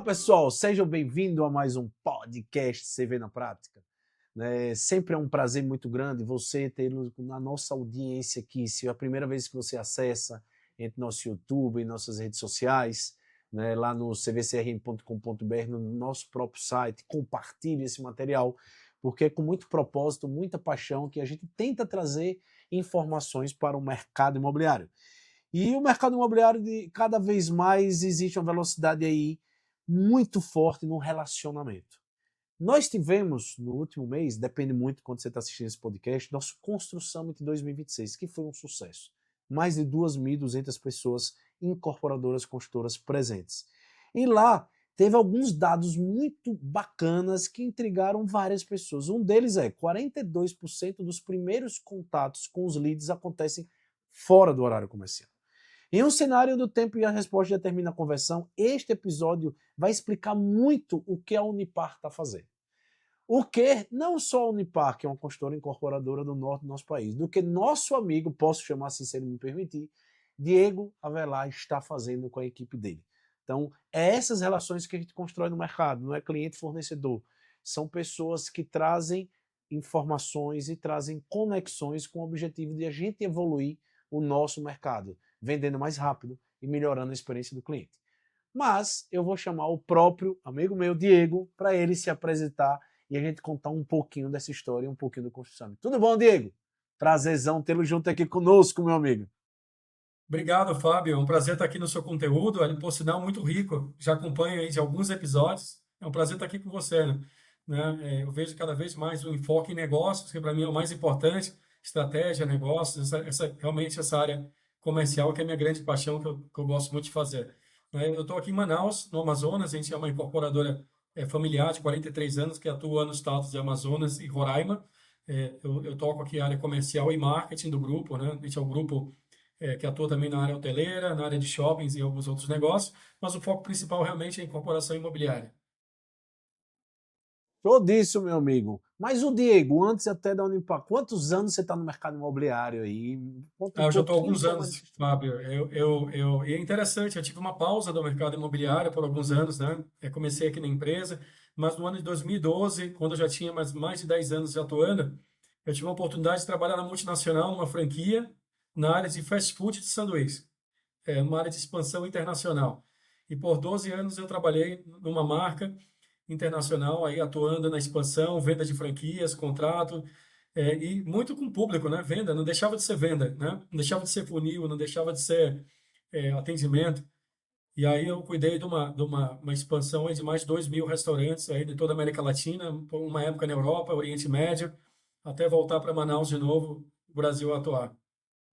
Fala pessoal, sejam bem-vindos a mais um podcast CV na Prática. Sempre é um prazer muito grande você ter na nossa audiência aqui. Se é a primeira vez que você acessa, entre nosso YouTube e nossas redes sociais, lá no cvcrm.com.br, no nosso próprio site, compartilhe esse material, porque é com muito propósito, muita paixão que a gente tenta trazer informações para o mercado imobiliário. E o mercado imobiliário, cada vez mais, existe uma velocidade aí muito forte no relacionamento. Nós tivemos, no último mês, depende muito de quando você está assistindo esse podcast, nosso Constru Summit 2026, que foi um sucesso. Mais de 2.200 pessoas incorporadoras, construtoras presentes. E lá teve alguns dados muito bacanas que intrigaram várias pessoas. Um deles é 42% dos primeiros contatos com os leads acontecem fora do horário comercial. Em um cenário onde o tempo e a resposta determinam a conversão, este episódio vai explicar muito o que a Unipar está fazendo. O que não só a Unipar, que é uma consultora incorporadora do norte do nosso país, do que nosso amigo, posso chamar assim se ele me permitir, Diego Avelar está fazendo com a equipe dele. Então, é essas relações que a gente constrói no mercado, não é cliente-fornecedor. São pessoas que trazem informações e trazem conexões com o objetivo de a gente evoluir o nosso mercado, vendendo mais rápido e melhorando a experiência do cliente. Mas eu vou chamar o próprio amigo meu, Diego, para ele se apresentar e a gente contar um pouquinho dessa história e um pouquinho do Constru Summit. Tudo bom, Diego? Prazerzão tê-lo junto aqui conosco, meu amigo. Obrigado, Fábio. É um prazer estar aqui no seu conteúdo, por sinal muito rico. Já acompanho aí de alguns episódios. É um prazer estar aqui com você, né? Eu vejo cada vez mais o enfoque em negócios, que para mim é o mais importante, estratégia, negócios, realmente essa área comercial que é a minha grande paixão, que eu gosto muito de fazer. Eu estou aqui em Manaus, no Amazonas. A gente é uma incorporadora familiar de 43 anos que atua nos estados de Amazonas e Roraima. Eu toco aqui a área comercial e marketing do grupo, né? A gente é um grupo que atua também na área hoteleira, na área de shoppings e alguns outros negócios, mas o foco principal realmente é a incorporação imobiliária. Show disso, meu amigo. Mas o Diego, antes até da Unipar, quantos anos você está no mercado imobiliário aí? Conta um Eu já estou há pouquinho alguns só mais anos, dessa história. Fábio. E é interessante, eu tive uma pausa do mercado imobiliário por alguns anos, né? Comecei aqui na empresa, mas no ano de 2012, quando eu já tinha mais de 10 anos já atuando, eu tive a oportunidade de trabalhar na multinacional, numa franquia, na área de fast food de sanduíche, uma área de expansão internacional. E por 12 anos eu trabalhei numa marca internacional, aí atuando na expansão, venda de franquias, contrato, e muito com o público, né? Venda, não deixava de ser venda, né? Não deixava de ser funil, não deixava de ser atendimento. E aí eu cuidei de uma expansão aí de mais de 2.000 restaurantes aí de toda a América Latina, por uma época na Europa, Oriente Médio, até voltar para Manaus de novo, o Brasil a atuar.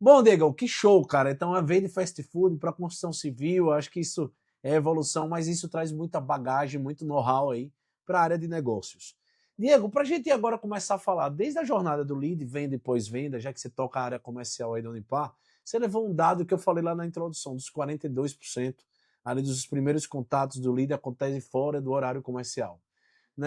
Bom, Diego, que show, cara. Então, a veio de fast food para construção civil, acho que isso é evolução, mas isso traz muita bagagem, muito know-how aí para a área de negócios. Diego, para a gente agora começar a falar desde a jornada do lead, venda e pós-venda, já que você toca a área comercial aí da Unipar, você levou um dado que eu falei lá na introdução, dos 42%, ali dos primeiros contatos do lead acontecem fora do horário comercial.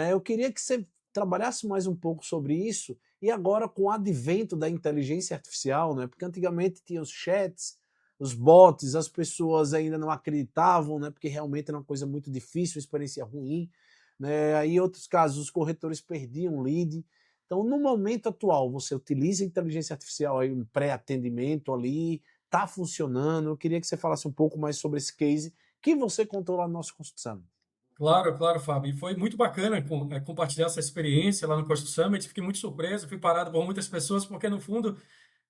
Eu queria que você trabalhasse mais um pouco sobre isso, e agora com o advento da inteligência artificial, porque antigamente tinha os chats, os bots, as pessoas ainda não acreditavam, porque realmente era uma coisa muito difícil, uma experiência ruim. Aí, em outros casos, os corretores perdiam lead. Então, no momento atual, você utiliza a inteligência artificial aí, um pré-atendimento ali, está funcionando. Eu queria que você falasse um pouco mais sobre esse case que você contou lá no nosso Construção. Claro, claro, Fábio. E foi muito bacana compartilhar essa experiência lá no Costa Summit. Fiquei muito surpreso, fui parado por muitas pessoas, porque no fundo,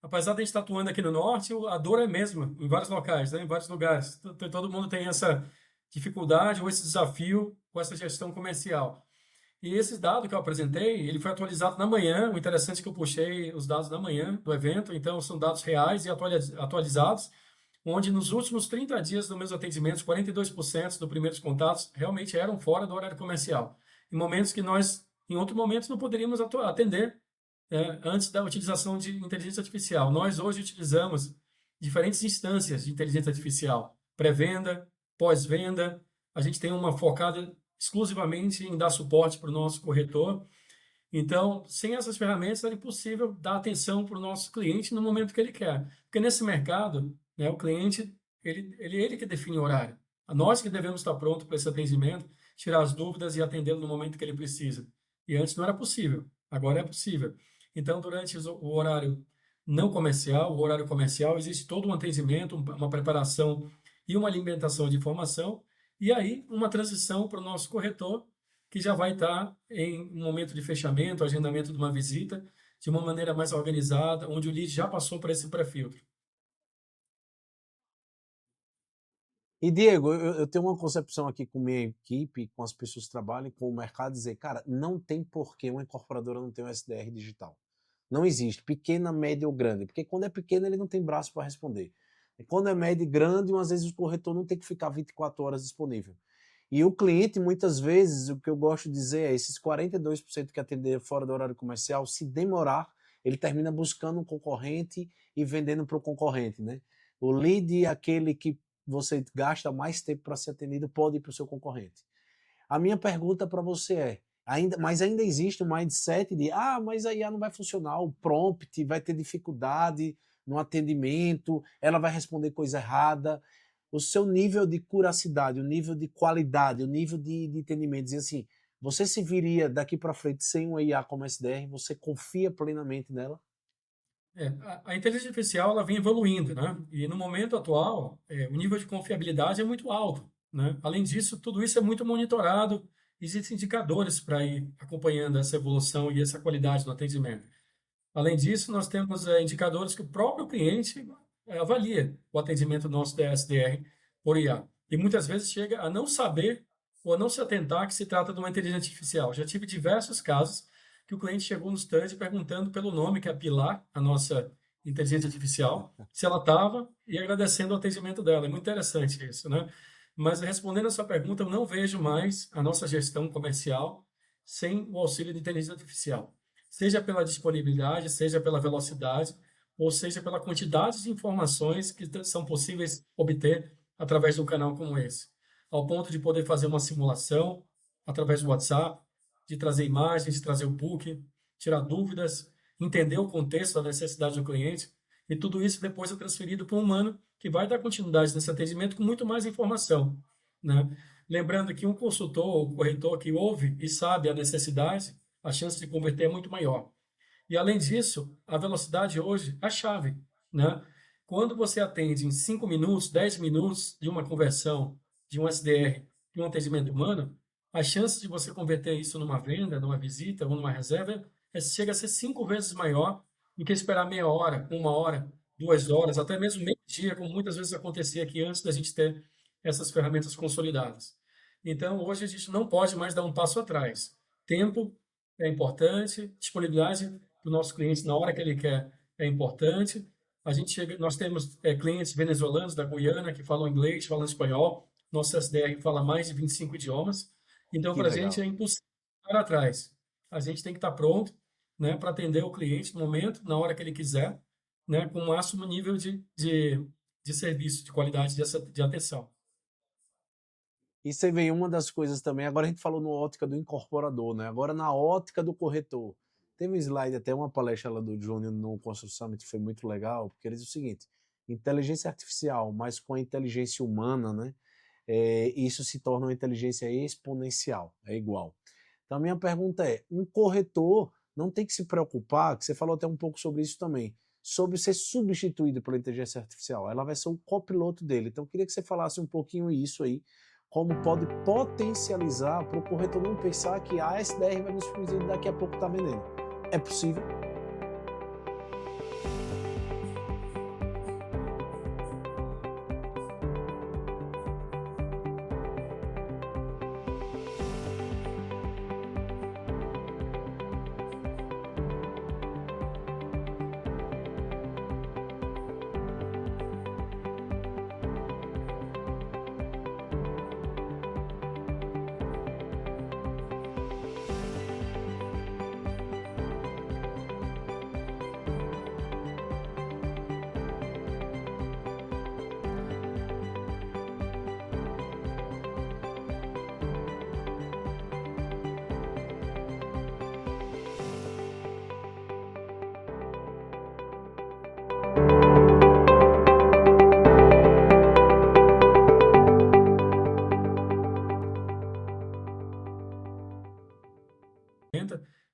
apesar de a gente estar atuando aqui no norte, a dor é a mesma em vários locais, né? Em vários lugares. Todo mundo tem essa dificuldade ou esse desafio com essa gestão comercial. E esse dado que eu apresentei, ele foi atualizado na manhã. O interessante é que eu puxei os dados na manhã do evento, então são dados reais e atualizados, onde nos últimos 30 dias dos meus atendimentos, 42% dos primeiros contatos realmente eram fora do horário comercial. Em momentos que nós, em outros momentos, não poderíamos atender antes da utilização de inteligência artificial. Nós hoje utilizamos diferentes instâncias de inteligência artificial, pré-venda, pós-venda. A gente tem uma focada exclusivamente em dar suporte para o nosso corretor. Então, sem essas ferramentas, é impossível dar atenção para o nosso cliente no momento que ele quer. Porque nesse mercado, né, o cliente, ele que define o horário. A nós que devemos estar pronto para esse atendimento. tirar as dúvidas e atendê-lo no momento que ele precisa. E antes não era possível, agora é possível. Então, durante o horário não comercial, o horário comercial, existe todo um atendimento, uma preparação e uma alimentação de informação, e aí uma transição para o nosso corretor, que já vai estar em um momento de fechamento, agendamento de uma visita, de uma maneira mais organizada, onde o lead já passou por esse pré-filtro. E, Diego, eu tenho uma concepção aqui com minha equipe, com as pessoas que trabalham, com o mercado, dizer, cara, não tem porquê uma incorporadora não ter um SDR digital. Não existe, pequena, média ou grande, porque quando é pequeno ele não tem braço para responder. E quando é médio e grande, às vezes o corretor não tem que ficar 24 horas disponível. E o cliente, muitas vezes, o que eu gosto de dizer é, esses 42% que atender fora do horário comercial, se demorar, ele termina buscando um concorrente e vendendo para o concorrente, né? O lead, aquele que você gasta mais tempo para ser atendido, pode ir para o seu concorrente. A minha pergunta para você é, mas ainda existe um mindset de, mas a IA não vai funcionar, o prompt vai ter dificuldade no atendimento, ela vai responder coisa errada. O seu nível de curacidade, o nível de qualidade, o nível de entendimento, diz assim, você se viria daqui para frente sem uma IA como SDR, você confia plenamente nela? A inteligência artificial ela vem evoluindo, né? E no momento atual, o nível de confiabilidade é muito alto, né? Além disso, tudo isso é muito monitorado, existem indicadores para ir acompanhando essa evolução e essa qualidade do atendimento. Além disso, nós temos indicadores que o próprio cliente avalia o atendimento nosso da SDR por IA. E muitas vezes chega a não saber ou a não se atentar que se trata de uma inteligência artificial. Já tive diversos casos que o cliente chegou no stand perguntando pelo nome, que é a Pilar, a nossa inteligência artificial, se ela estava e agradecendo o atendimento dela. É muito interessante isso, né? Mas respondendo a sua pergunta, eu não vejo mais a nossa gestão comercial sem o auxílio de inteligência artificial. Seja pela disponibilidade, seja pela velocidade, ou seja pela quantidade de informações que são possíveis obter através de um canal como esse. Ao ponto de poder fazer uma simulação através do WhatsApp, de trazer imagens, de trazer o book, tirar dúvidas, entender o contexto da necessidade do cliente, e tudo isso depois é transferido para um humano que vai dar continuidade nesse atendimento com muito mais informação, né? Lembrando que um consultor ou corretor que ouve e sabe a necessidade, a chance de converter é muito maior. E além disso, a velocidade hoje é a chave, né? Quando você atende em 5 minutos, 10 minutos de uma conversão de um SDR de um atendimento humano, a chance de você converter isso numa venda, numa visita ou numa reserva chega a ser 5 vezes maior do que esperar meia hora, 1 hora, 2 horas, até mesmo meio dia, como muitas vezes acontecia aqui antes da gente ter essas ferramentas consolidadas. Então, hoje a gente não pode mais dar um passo atrás. Tempo é importante, disponibilidade para o nosso cliente na hora que ele quer é importante. Nós temos clientes venezuelanos da Guiana que falam inglês, falam espanhol. Nosso SDR fala mais de 25 idiomas. Então, Que para a gente legal. é impossível ficar atrás. A gente tem que estar pronto, né, para atender o cliente no momento, na hora que ele quiser, né, com o máximo nível de serviço, de qualidade de atenção. E você vê uma das coisas também, agora a gente falou no ótica do incorporador, né? Agora na ótica do corretor. Teve um slide, até uma palestra lá do Júnior no Construção Summit, que foi muito legal, porque ele diz o seguinte, inteligência artificial, mas com a inteligência humana, né? Isso se torna uma inteligência exponencial, é igual. Então a minha pergunta é, um corretor não tem que se preocupar, que você falou até um pouco sobre isso também, sobre ser substituído pela inteligência artificial. Ela vai ser o copiloto dele. Então eu queria que você falasse um pouquinho isso aí, como pode potencializar para o corretor não pensar que a SDR vai me substituir daqui a pouco está vendendo. É possível?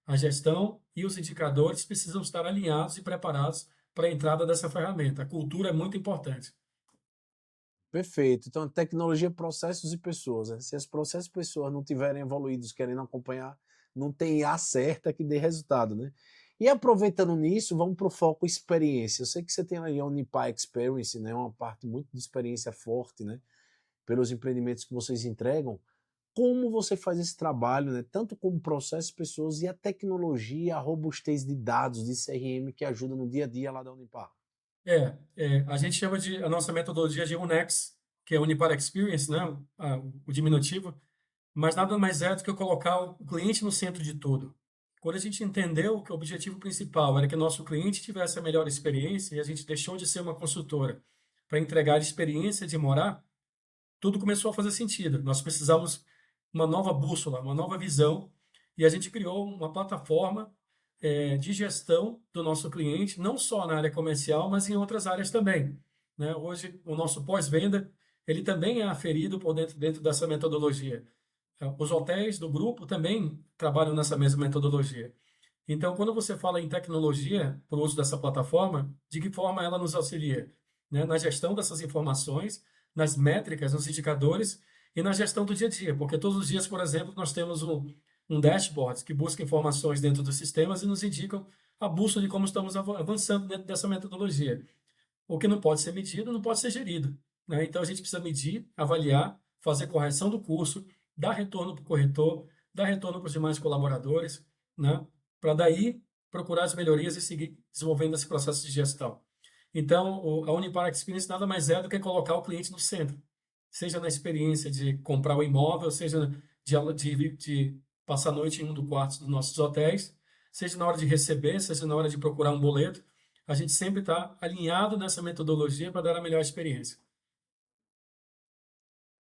a gestão e os indicadores precisam estar alinhados e preparados para a entrada dessa ferramenta. A cultura é muito importante. Perfeito. Então, tecnologia, processos e pessoas, né? Se os processos e pessoas não tiverem evoluídos, querendo acompanhar, não tem A certa que dê resultado, né? E aproveitando nisso, vamos para o foco experiência. Eu sei que você tem aí a Unipar Experience, né? Uma parte muito de experiência forte, né? Pelos empreendimentos que vocês entregam. Como você faz esse trabalho, né? Tanto como processos, pessoas e a tecnologia, a robustez de dados, de CRM que ajuda no dia a dia lá da Unipar. A gente chama a nossa metodologia de UNEX, que é Unipar Experience, né? O diminutivo, mas nada mais é do que eu colocar o cliente no centro de tudo. Quando a gente entendeu que o objetivo principal era que o nosso cliente tivesse a melhor experiência e a gente deixou de ser uma consultora para entregar a experiência de morar, tudo começou a fazer sentido. Nós precisávamos uma nova bússola, uma nova visão, e a gente criou uma plataforma de gestão do nosso cliente, não só na área comercial, mas em outras áreas também, né? Hoje, o nosso pós-venda, ele também é aferido por dentro dessa metodologia. Os hotéis do grupo também trabalham nessa mesma metodologia. Então, quando você fala em tecnologia para o uso dessa plataforma, de que forma ela nos auxilia? Né? Na gestão dessas informações, nas métricas, nos indicadores e na gestão do dia a dia. Porque todos os dias, por exemplo, nós temos um dashboard que busca informações dentro dos sistemas e nos indicam a bússola de como estamos avançando dentro dessa metodologia. O que não pode ser medido não pode ser gerido, né? Então, a gente precisa medir, avaliar, fazer correção do curso, dar retorno para o corretor, dar retorno para os demais colaboradores, né? Para daí procurar as melhorias e seguir desenvolvendo esse processo de gestão. Então, a Unipar Experience nada mais é do que colocar o cliente no centro, seja na experiência de comprar o imóvel, seja de passar a noite em um dos quartos dos nossos hotéis, seja na hora de receber, seja na hora de procurar um boleto. A gente sempre está alinhado nessa metodologia para dar a melhor experiência.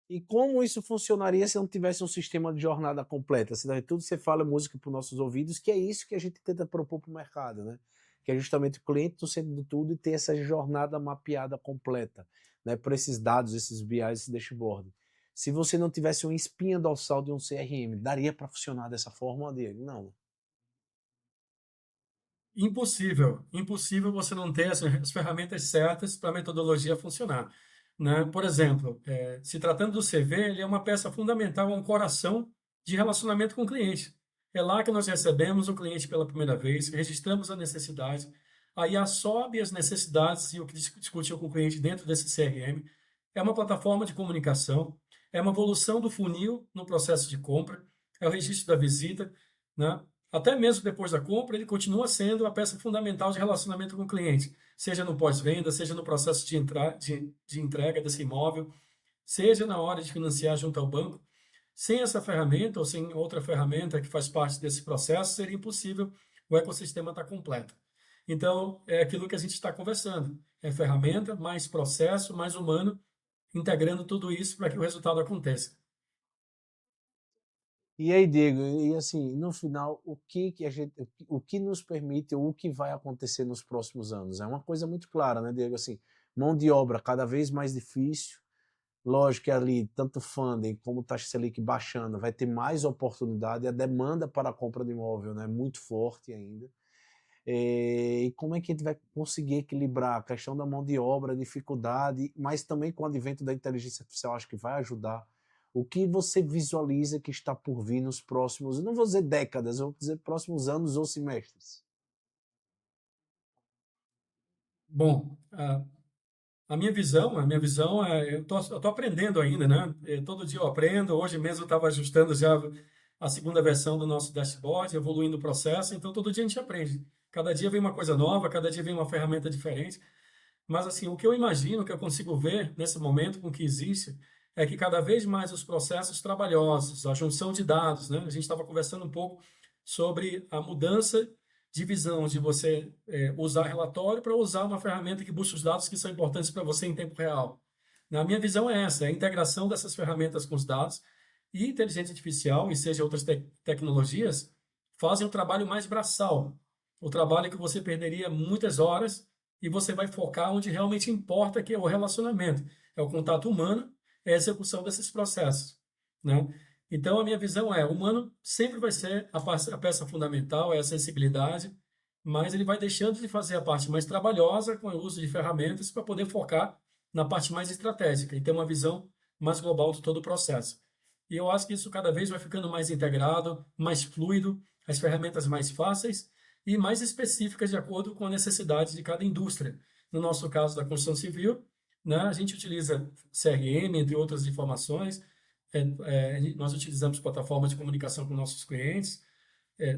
E como isso funcionaria se não tivesse um sistema de jornada completa? Se daí tudo você fala música para os nossos ouvidos, que é isso que a gente tenta propor para o mercado, né? Que é justamente o cliente no centro de tudo e ter essa jornada mapeada completa, né? Por esses dados, esses BIs, esse dashboard. Se você não tivesse uma espinha dorsal de um CRM, daria para funcionar dessa forma, Diego? Não. Impossível, impossível você não ter as ferramentas certas para a metodologia funcionar, né? Por exemplo, se tratando do CV, ele é uma peça fundamental, é um coração de relacionamento com o cliente. É lá que nós recebemos o cliente pela primeira vez, registramos a necessidade, aí absorve as necessidades e o que discutiu com o cliente dentro desse CRM. É uma plataforma de comunicação, é uma evolução do funil no processo de compra, é o registro da visita, né? Até mesmo depois da compra, ele continua sendo a peça fundamental de relacionamento com o cliente, seja no pós-venda, seja no processo de entrega desse imóvel, seja na hora de financiar junto ao banco. Sem essa ferramenta ou sem outra ferramenta que faz parte desse processo, seria impossível o ecossistema estar completo. Então, é aquilo que a gente está conversando. É ferramenta, mais processo, mais humano, integrando tudo isso para que o resultado aconteça. E aí, Diego, e assim, no final, o que nos permite ou o que vai acontecer nos próximos anos? É uma coisa muito clara, né, Diego? Assim, mão de obra cada vez mais difícil. Lógico que ali, tanto funding como taxa Selic baixando, vai ter mais oportunidade, a demanda para a compra de imóvel, né, é muito forte ainda. E como é que a gente vai conseguir equilibrar a questão da mão de obra, a dificuldade, mas também com o advento da inteligência artificial, acho que vai ajudar. O que você visualiza que está por vir nos próximos, não vou dizer décadas, vou dizer próximos anos ou semestres? Bom, a minha visão é, eu tô aprendendo ainda, né? Todo dia eu aprendo. Hoje mesmo eu estava ajustando já a segunda versão do nosso dashboard, evoluindo o processo. Então todo dia a gente aprende. Cada dia vem uma coisa nova, cada dia vem uma ferramenta diferente. Mas assim, o que eu imagino, o que eu consigo ver nesse momento com o que existe, é que cada vez mais os processos trabalhosos, a junção de dados, né? A gente estava conversando um pouco sobre a mudança de visão, de você usar relatório para usar uma ferramenta que busca os dados que são importantes para você em tempo real. Na minha visão é essa, é a integração dessas ferramentas com os dados e inteligência artificial, e seja outras tecnologias, fazem o trabalho mais braçal. O trabalho que você perderia muitas horas e você vai focar onde realmente importa, que é o relacionamento, é o contato humano, é a execução desses processos, né? Então, a minha visão é, o humano sempre vai ser a peça fundamental, é a sensibilidade, mas ele vai deixando de fazer a parte mais trabalhosa com o uso de ferramentas para poder focar na parte mais estratégica e ter uma visão mais global de todo o processo. E eu acho que isso cada vez vai ficando mais integrado, mais fluido, as ferramentas mais fáceis e mais específicas de acordo com a necessidade de cada indústria. No nosso caso da construção civil, né, a gente utiliza CRM, entre outras informações, nós utilizamos plataformas de comunicação com nossos clientes,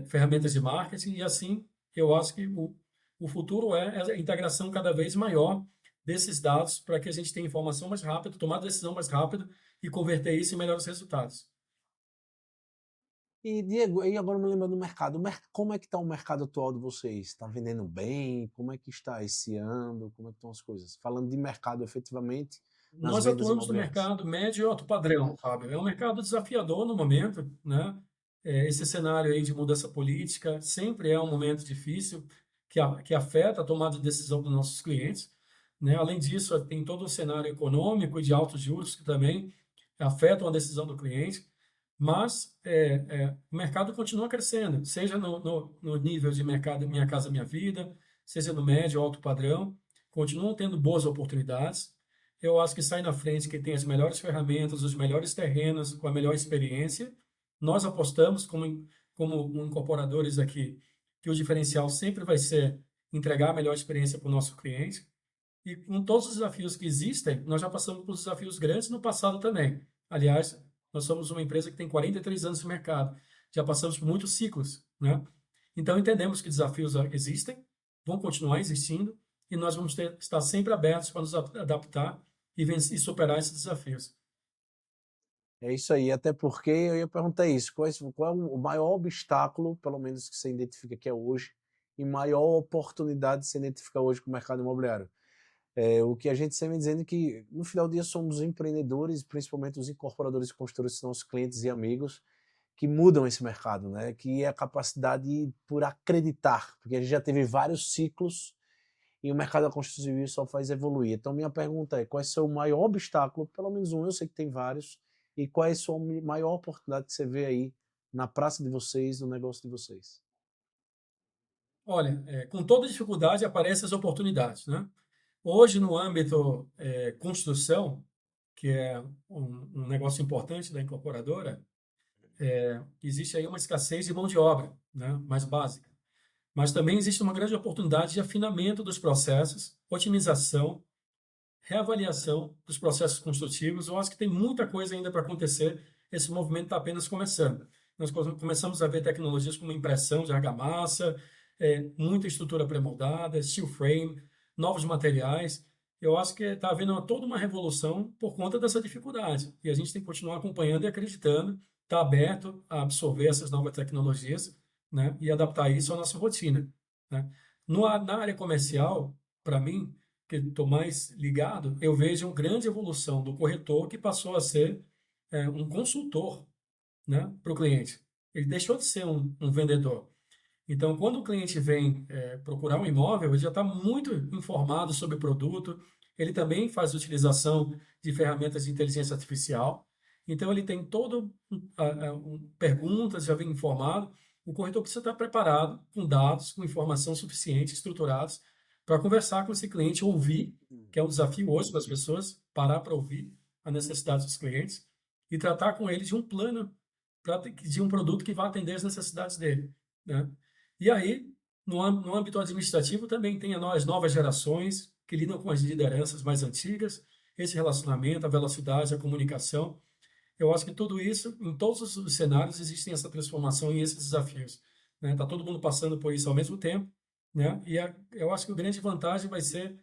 ferramentas de marketing, e assim eu acho que o futuro é a integração cada vez maior desses dados para que a gente tenha informação mais rápido, tomar decisão mais rápido e converter isso em melhores resultados. E Diego, aí agora me lembrando do mercado. Como é que está o mercado atual de vocês? Está vendendo bem? Como é que está esse ano? Como é que estão as coisas? Falando de mercado efetivamente, nas Nós vendas atuamos no imobiliárias. mercado médio e alto padrão, Fábio. É um mercado desafiador no momento, né? Esse cenário aí de mudança política sempre é um momento difícil que afeta a tomada de decisão dos nossos clientes, né? Além disso, tem todo um cenário econômico e de altos juros que também afetam a decisão do cliente, mas o mercado continua crescendo, seja no nível de mercado Minha Casa Minha Vida, seja no médio ou alto padrão, continuam tendo boas oportunidades. Eu acho que sai na frente quem tem as melhores ferramentas, os melhores terrenos, com a melhor experiência. Nós apostamos, como incorporadores aqui, que o diferencial sempre vai ser entregar a melhor experiência para o nosso cliente. E com todos os desafios que existem, nós já passamos por desafios grandes no passado também. Aliás, nós somos uma empresa que tem 43 anos de mercado. Já passamos por muitos ciclos, né? Então entendemos que desafios existem, vão continuar existindo e nós vamos estar sempre abertos para nos adaptar e vencer, e superar esses desafios. É isso aí, até porque eu ia perguntar isso, qual é o maior obstáculo, pelo menos que você identifica que é hoje, e maior oportunidade que você identifica hoje com o mercado imobiliário? O que a gente sempre vem dizendo é que, no final do dia, somos empreendedores, principalmente os incorporadores e construtores, que são os clientes e amigos, que mudam esse mercado, né? Que é a capacidade por acreditar, porque a gente já teve vários ciclos e o mercado da construção civil só faz evoluir. Então, minha pergunta é: qual é o seu maior obstáculo? Pelo menos um, eu sei que tem vários. E qual é a sua maior oportunidade que você vê aí na praça de vocês, no negócio de vocês? Olha, com toda dificuldade aparecem as oportunidades, né? Hoje, no âmbito construção, que é um negócio importante da incorporadora, existe aí uma escassez de mão de obra, né, mais básica. Mas também existe uma grande oportunidade de afinamento dos processos, otimização, reavaliação dos processos construtivos. Eu acho que tem muita coisa ainda para acontecer. Esse movimento está apenas começando. Nós começamos a ver tecnologias como impressão de argamassa, muita estrutura pré-moldada, steel frame, novos materiais. Eu acho que está havendo toda uma revolução por conta dessa dificuldade. E a gente tem que continuar acompanhando e acreditando, estar aberto a absorver essas novas tecnologias, né, e adaptar isso à nossa rotina, né? Na área comercial, para mim, que estou mais ligado, eu vejo uma grande evolução do corretor que passou a ser um consultor, né, para o cliente. Ele deixou de ser um vendedor. Então, quando o cliente vem procurar um imóvel, ele já está muito informado sobre o produto, ele também faz utilização de ferramentas de inteligência artificial, então ele tem todo perguntas, já vem informado. O corretor precisa estar preparado com dados, com informação suficiente, estruturados, para conversar com esse cliente, ouvir, que é um desafio hoje para as pessoas, parar para ouvir a necessidade dos clientes e tratar com ele de um plano, de um produto que vai atender as necessidades dele, né? E aí, no âmbito administrativo, também tem as novas gerações que lidam com as lideranças mais antigas, esse relacionamento, a velocidade, a comunicação. Eu acho que tudo isso, em todos os cenários, existem essa transformação e esses desafios, né? Tá todo mundo passando por isso ao mesmo tempo, né? Eu acho que a grande vantagem vai ser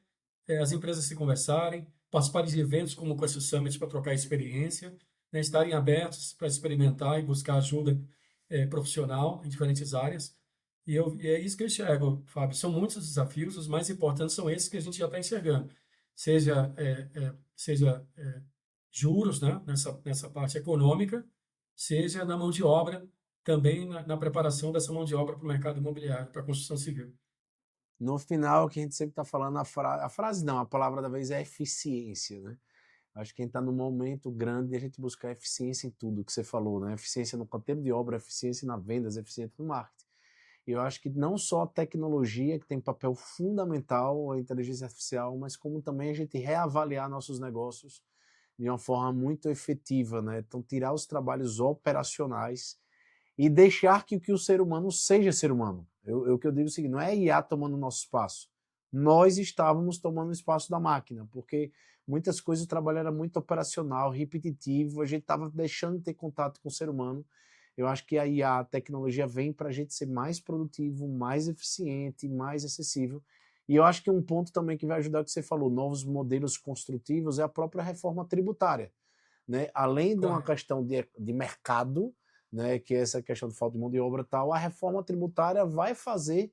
as empresas se conversarem, participarem de eventos como o Question Summit para trocar experiência, né? Estarem abertos para experimentar e buscar ajuda profissional em diferentes áreas. E é isso que eu enxergo, Fábio. São muitos os desafios, os mais importantes são esses que a gente já está enxergando. Seja juros, né, nessa parte econômica, seja na mão de obra, também na preparação dessa mão de obra para o mercado imobiliário, para a construção civil. No final, o que a gente sempre está falando, a frase não, a palavra da vez é eficiência, né? Acho que a gente está num momento grande de a gente buscar eficiência em tudo que você falou, né? Eficiência no canteiro de obra, eficiência na vendas, eficiência no marketing. E eu acho que não só a tecnologia, que tem papel fundamental, a inteligência artificial, mas como também a gente reavaliar nossos negócios de uma forma muito efetiva, né? Então, tirar os trabalhos operacionais e deixar que o ser humano seja ser humano. O que eu digo é o seguinte, não é IA tomando o nosso espaço. Nós estávamos tomando o espaço da máquina, porque muitas coisas o trabalho era muito operacional, repetitivo, a gente estava deixando de ter contato com o ser humano. Eu acho que a IA, a tecnologia, vem para a gente ser mais produtivo, mais eficiente, mais acessível. E eu acho que um ponto também que vai ajudar, que você falou, novos modelos construtivos, é a própria reforma tributária, né? Além de uma questão de mercado, né, que é essa questão de falta de mão de obra e tal, a reforma tributária vai fazer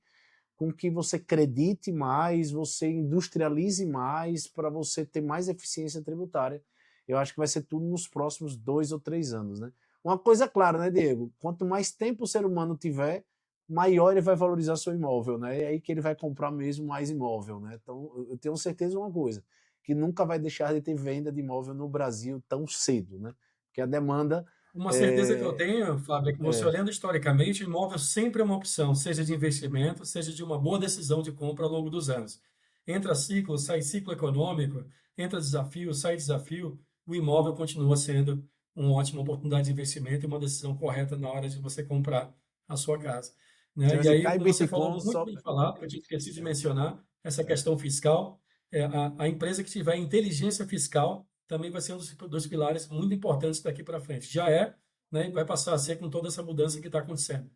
com que você acredite mais, você industrialize mais, para você ter mais eficiência tributária. Eu acho que vai ser tudo nos próximos 2 ou 3 anos, né? Uma coisa é clara, né, Diego? Quanto mais tempo o ser humano tiver, maior ele vai valorizar seu imóvel, né? É aí que ele vai comprar mesmo mais imóvel, né? Então, eu tenho certeza de uma coisa, que nunca vai deixar de ter venda de imóvel no Brasil tão cedo, né? Porque a demanda Uma certeza que eu tenho, Fábio, é que você é, olhando historicamente, o imóvel sempre é uma opção, seja de investimento, seja de uma boa decisão de compra ao longo dos anos. Entra ciclo, sai ciclo econômico, entra desafio, sai desafio, o imóvel continua sendo uma ótima oportunidade de investimento e uma decisão correta na hora de você comprar a sua casa, né? E se aí, cai como você falou, Bitcoin, muito só... bem falado, que eu tinha esquecido de mencionar, essa questão fiscal, a empresa que tiver inteligência fiscal também vai ser um dos pilares muito importantes daqui para frente. Já é, né, e vai passar a ser com toda essa mudança que está acontecendo.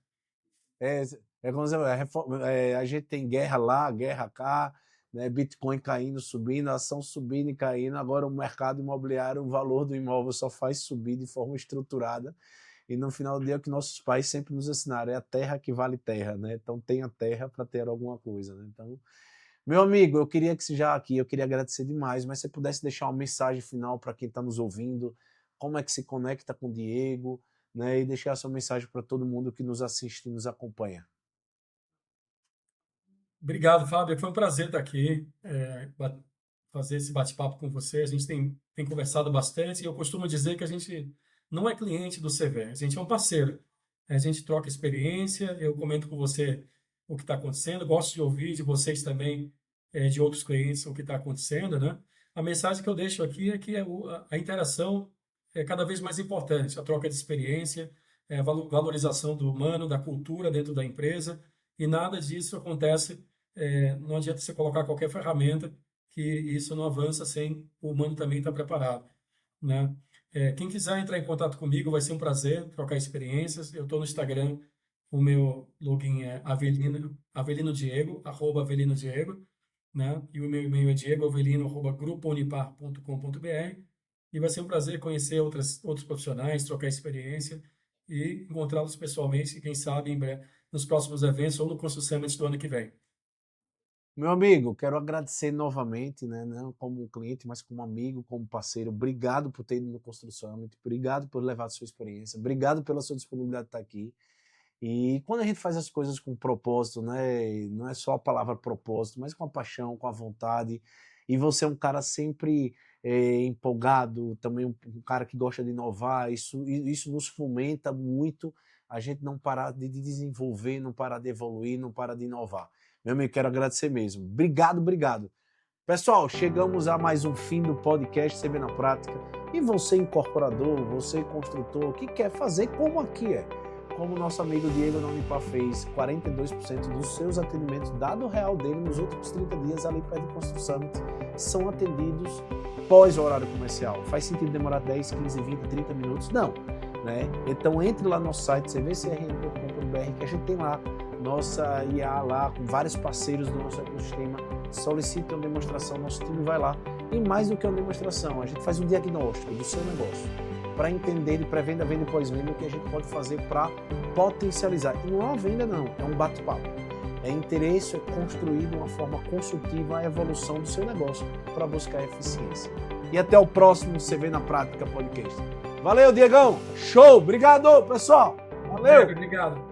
É, como você falou, a gente tem guerra lá, guerra cá, né, Bitcoin caindo, subindo, a ação subindo e caindo. Agora o mercado imobiliário, o valor do imóvel só faz subir de forma estruturada. E no final do dia, é o que nossos pais sempre nos ensinaram, é a terra que vale terra, né? Então tenha terra para ter alguma coisa, né? Então, meu amigo, eu queria que você já aqui, eu queria agradecer demais, mas se você pudesse deixar uma mensagem final para quem está nos ouvindo, como é que se conecta com o Diego, né? E deixar a sua mensagem para todo mundo que nos assiste e nos acompanha. Obrigado, Fábio. Foi um prazer estar aqui, fazer esse bate-papo com você. A gente tem conversado bastante e eu costumo dizer que a gente não é cliente do CV, a gente é um parceiro. A gente troca experiência, eu comento com você o que está acontecendo, gosto de ouvir de vocês também, de outros clientes, o que está acontecendo, né? A mensagem que eu deixo aqui é que a interação é cada vez mais importante, a troca de experiência, a valorização do humano, da cultura dentro da empresa, e nada disso acontece não adianta você colocar qualquer ferramenta que isso não avança sem o humano também estar preparado, né? Quem quiser entrar em contato comigo vai ser um prazer trocar experiências. Eu estou no Instagram, o meu login é Avelino Diego, @Avelino Diego, né? E o meu e-mail é diegoavelino@grupounipar.com.br e vai ser um prazer conhecer outros profissionais, trocar experiência e encontrá-los pessoalmente, quem sabe em breve, nos próximos eventos ou no Constru Summit do ano que vem. Meu amigo, quero agradecer novamente, né, não como um cliente, mas como amigo, como parceiro. Obrigado por ter ido no Construção Summit, obrigado por levar a sua experiência, obrigado pela sua disponibilidade de estar aqui. E quando a gente faz as coisas com propósito, né, não é só a palavra propósito, mas com a paixão, com a vontade, e você é um cara sempre empolgado, também um cara que gosta de inovar, isso nos fomenta muito a gente não parar de desenvolver, não parar de evoluir, não parar de inovar. Meu amigo, quero agradecer mesmo. Obrigado, obrigado. Pessoal, chegamos a mais um fim do podcast CV na Prática. E você, incorporador, você, construtor, que quer fazer como aqui é? Como o nosso amigo Diego na Unipar fez, 42% dos seus atendimentos, dado o real dele nos últimos 30 dias ali perto do Constru Summit, são atendidos pós o horário comercial. Faz sentido demorar 10, 15, 20, 30 minutos? Não. Né? Então entre lá no nosso site cvcrn.com.br que a gente tem lá nossa IA lá, com vários parceiros do nosso ecossistema, solicita uma demonstração, nosso time vai lá. E mais do que uma demonstração, a gente faz um diagnóstico do seu negócio, para entender de pré-venda, venda e pós-venda o que a gente pode fazer para potencializar. E não é uma venda não, é um bate-papo. É interesse, é construir de uma forma consultiva a evolução do seu negócio para buscar eficiência. E até o próximo CV na Prática Podcast. Valeu, Diegão! Show! Obrigado, pessoal! Valeu! Obrigado!